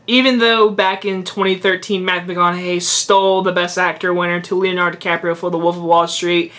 Even though back in 2013, Matthew McConaughey stole the Best Actor winner to Leonardo DiCaprio for The Wolf of Wall Street,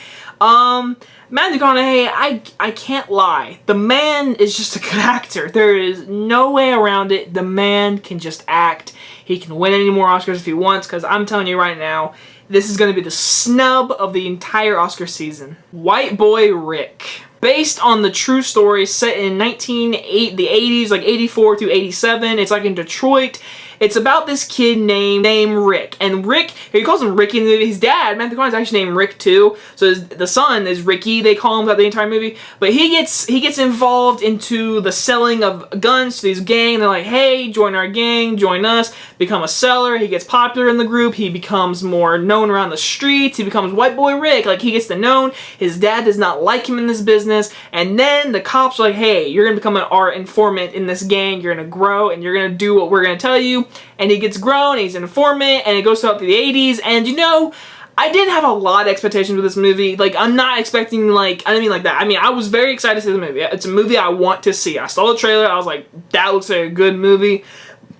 Matthew McConaughey, I can't lie. The man is just a good actor. There is no way around it. The man can just act. He can win any more Oscars if he wants, because I'm telling you right now, this is going to be the snub of the entire Oscar season. White Boy Rick. Based on the true story set in the 80s, like 84 through 87. It's like in Detroit. It's about this kid named Rick. And Rick, he calls him Ricky in the movie. His dad, Matthew McConaughey, is actually named Rick too. So the son is Ricky, they call him throughout the entire movie. But he gets involved into the selling of guns to these gang. They're like, hey, join our gang, join us, become a seller. He gets popular in the group. He becomes more known around the streets. He becomes White Boy Rick. Like, he gets to known. His dad does not like him in this business. And then the cops are like, hey, you're going to become our informant in this gang. You're going to grow and you're going to do what we're going to tell you. And he gets grown, he's an informant, and it goes throughout the 80s, and you know, I didn't have a lot of expectations with this movie. Like, I'm not expecting, like, I didn't mean like that. I mean, I was very excited to see the movie. It's a movie I want to see. I saw the trailer, I was like, that looks like a good movie.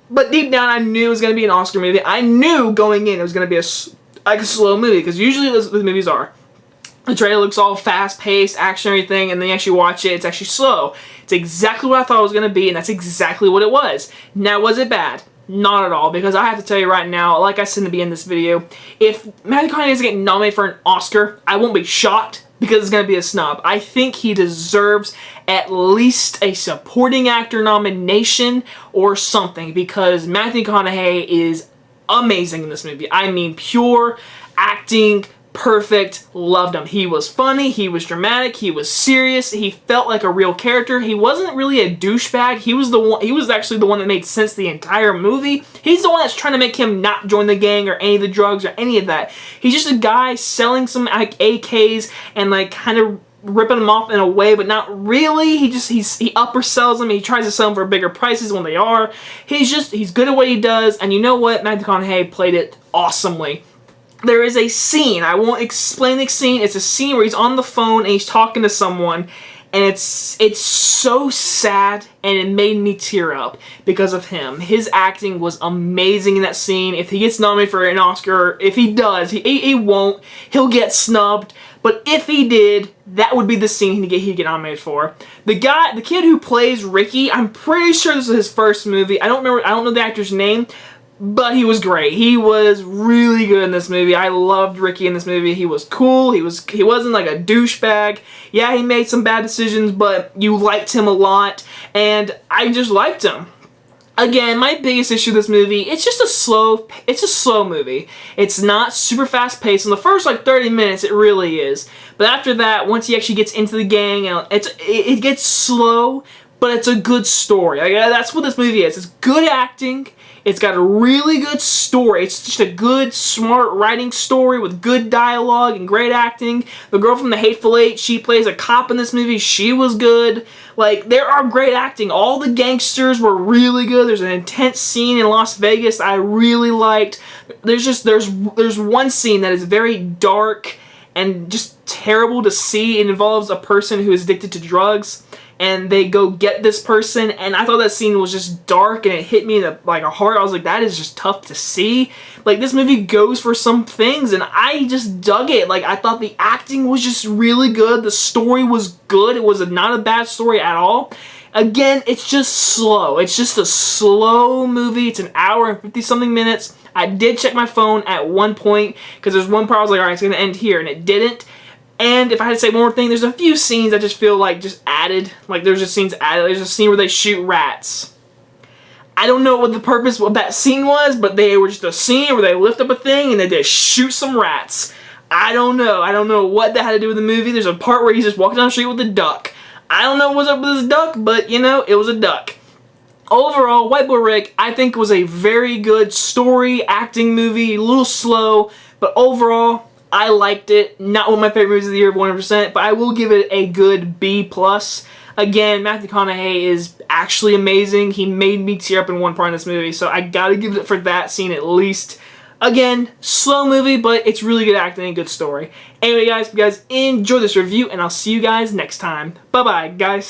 But deep down, I knew it was going to be an Oscar movie. I knew going in it was going to be a slow movie, because usually those movies are. The trailer looks all fast-paced, action, everything, and then you actually watch it, it's actually slow. It's exactly what I thought it was going to be, and that's exactly what it was. Now, was it bad? Not at all, because I have to tell you right now, like I said in the beginning of this video, if Matthew McConaughey doesn't get nominated for an Oscar, I won't be shocked, because it's going to be a snub. I think he deserves at least a supporting actor nomination or something, because Matthew McConaughey is amazing in this movie. I mean, pure acting, perfect, loved him. He was funny, he was dramatic, he was serious, he felt like a real character. He wasn't really a douchebag. He was actually the one that made sense the entire movie. He's the one that's trying to make him not join the gang or any of the drugs or any of that. He's just a guy selling some like AKs and like kind of ripping them off in a way, but not really. He upsells them. He tries to sell them for bigger prices when they are. He's good at what he does, and you know what? Matthew McConaughey played it awesomely. There is a scene, I won't explain the scene, it's a scene where he's on the phone and he's talking to someone, and it's so sad, and it made me tear up because of him. His acting was amazing in that scene. If he gets nominated for an Oscar, if he does, he won't, he'll get snubbed, but if he did, that would be the scene he'd get nominated for. The kid who plays Ricky, I'm pretty sure this is his first movie. I don't know the actor's name, but he was great. He was really good in this movie. I loved Ricky in this movie. He was cool. He wasn't like a douchebag. Yeah, he made some bad decisions, but you liked him a lot, and I just liked him. Again, my biggest issue with this movie, it's a slow movie. It's not super fast paced. In the first like 30 minutes, it really is. But after that, once he actually gets into the gang, it gets slow, but it's a good story. Like, that's what this movie is. It's good acting. It's got a really good story. It's just a good, smart writing story with good dialogue and great acting. The girl from The Hateful Eight, she plays a cop in this movie. She was good. Like, there are great acting. All the gangsters were really good. There's an intense scene in Las Vegas I really liked. There's one scene that is very dark and just terrible to see. It involves a person who is addicted to drugs, and they go get this person, and I thought that scene was just dark, and it hit me in a heart. I was like, that is just tough to see. Like, this movie goes for some things, and I just dug it. Like, I thought the acting was just really good. The story was good. It was not a bad story at all. Again, it's just slow. It's just a slow movie. It's an hour and 50-something minutes. I did check my phone at one point, because there's one part I was like, alright, it's going to end here, and it didn't. And if I had to say one more thing, there's a few scenes I just feel like just added. Like, there's just scenes added. There's a scene where they shoot rats. I don't know what the purpose of that scene was, but they were just a scene where they lift up a thing and they just shoot some rats. I don't know. I don't know what that had to do with the movie. There's a part where he's just walking down the street with a duck. I don't know what's up with this duck, but, you know, it was a duck. Overall, White Boy Rick, I think, was a very good story, acting movie. A little slow, but overall, I liked it. Not one of my favorite movies of the year, 100%, but I will give it a good B+. Again, Matthew McConaughey is actually amazing. He made me tear up in one part of this movie, so I gotta give it for that scene at least. Again, slow movie, but it's really good acting and good story. Anyway, guys, if you guys enjoyed this review, and I'll see you guys next time. Bye-bye, guys.